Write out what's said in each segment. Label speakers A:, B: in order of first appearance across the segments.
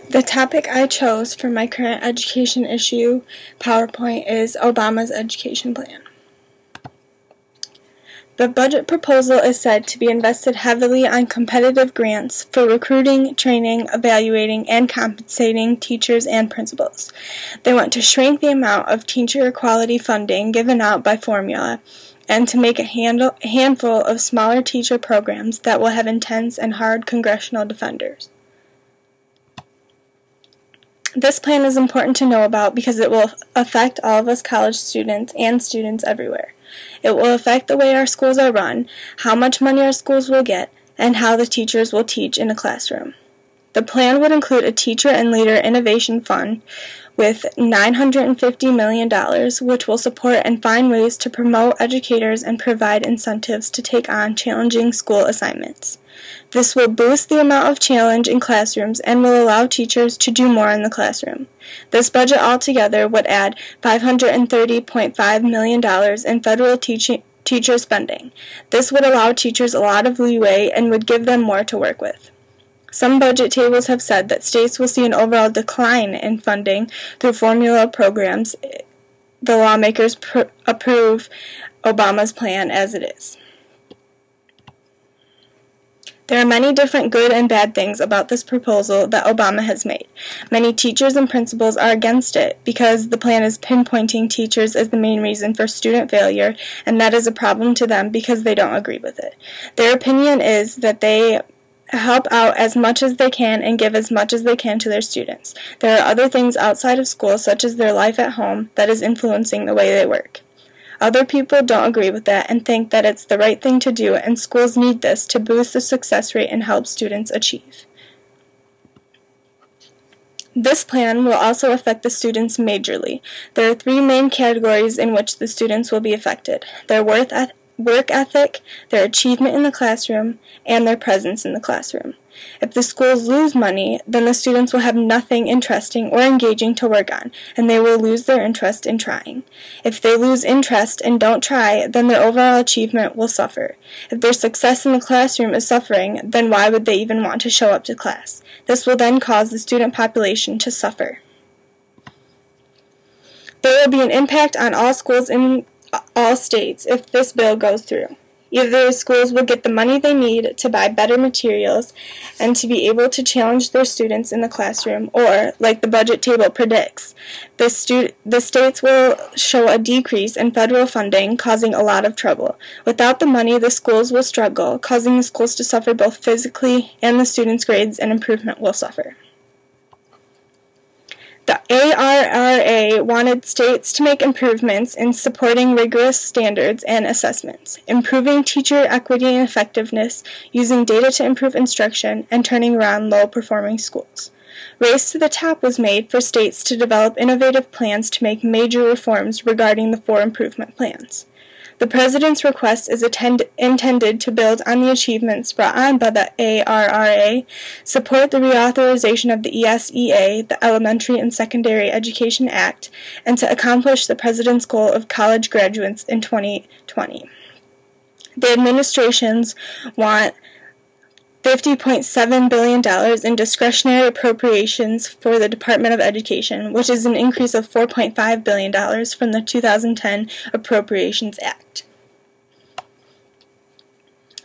A: The topic I chose for my current education issue PowerPoint is Obama's education plan. The budget proposal is said to be invested heavily on competitive grants for recruiting, training, evaluating, and compensating teachers and principals. They want to shrink the amount of teacher equality funding given out by formula and to make a handful of smaller teacher programs that will have intense and hard congressional defenders. This plan is important to know about because it will affect all of us college students and students everywhere. It will affect the way our schools are run, how much money our schools will get, and how the teachers will teach in a classroom. The plan would include a Teacher and Leader Innovation Fund with $950 million, which will support and find ways to promote educators and provide incentives to take on challenging school assignments. This will boost the amount of challenge in classrooms and will allow teachers to do more in the classroom. This budget altogether would add $530.5 million in federal teacher spending. This would allow teachers a lot of leeway and would give them more to work with. Some budget tables have said that states will see an overall decline in funding through formula programs. The lawmakers approve Obama's plan as it is. There are many different good and bad things about this proposal that Obama has made. Many teachers and principals are against it because the plan is pinpointing teachers as the main reason for student failure, and that is a problem to them because they don't agree with it. Their opinion is that they help out as much as they can and give as much as they can to their students. There are other things outside of school, such as their life at home, that is influencing the way they work. Other people don't agree with that and think that it's the right thing to do, and schools need this to boost the success rate and help students achieve. This plan will also affect the students majorly. There are three main categories in which the students will be affected: their work ethic, their achievement in the classroom, and their presence in the classroom. If the schools lose money, then the students will have nothing interesting or engaging to work on, and they will lose their interest in trying. If they lose interest and don't try, then their overall achievement will suffer. If their success in the classroom is suffering, then why would they even want to show up to class? This will then cause the student population to suffer. There will be an impact on all schools in all states if this bill goes through. Either the schools will get the money they need to buy better materials and to be able to challenge their students in the classroom, or, like the budget table predicts, the states will show a decrease in federal funding, causing a lot of trouble. Without the money, the schools will struggle, causing the schools to suffer both physically, and the students' grades and improvement will suffer. The ARRA wanted states to make improvements in supporting rigorous standards and assessments, improving teacher equity and effectiveness, using data to improve instruction, and turning around low-performing schools. Race to the top was made for states to develop innovative plans to make major reforms regarding the 4 improvement plans. The President's request is intended to build on the achievements brought on by the ARRA, support the reauthorization of the ESEA, the Elementary and Secondary Education Act, and to accomplish the President's goal of college graduates in 2020. The administrations want $50.7 billion in discretionary appropriations for the Department of Education, which is an increase of $4.5 billion from the 2010 Appropriations Act.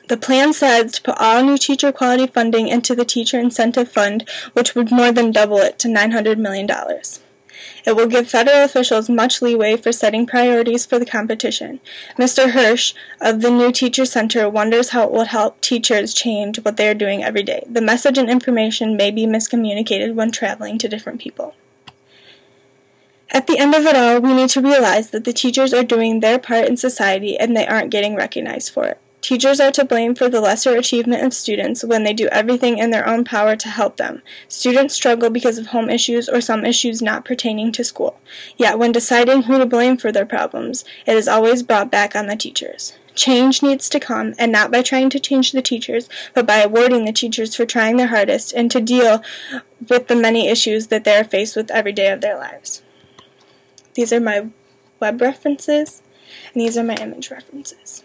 A: The plan says to put all new teacher quality funding into the Teacher Incentive Fund, which would more than double it to $900 million. It will give federal officials much leeway for setting priorities for the competition. Mr. Hirsch of the New Teacher Center wonders how it will help teachers change what they are doing every day. The message and information may be miscommunicated when traveling to different people. At the end of it all, we need to realize that the teachers are doing their part in society and they aren't getting recognized for it. Teachers are to blame for the lesser achievement of students when they do everything in their own power to help them. Students struggle because of home issues or some issues not pertaining to school. Yet when deciding who to blame for their problems, it is always brought back on the teachers. Change needs to come, and not by trying to change the teachers, but by awarding the teachers for trying their hardest and to deal with the many issues that they are faced with every day of their lives. These are my web references, and these are my image references.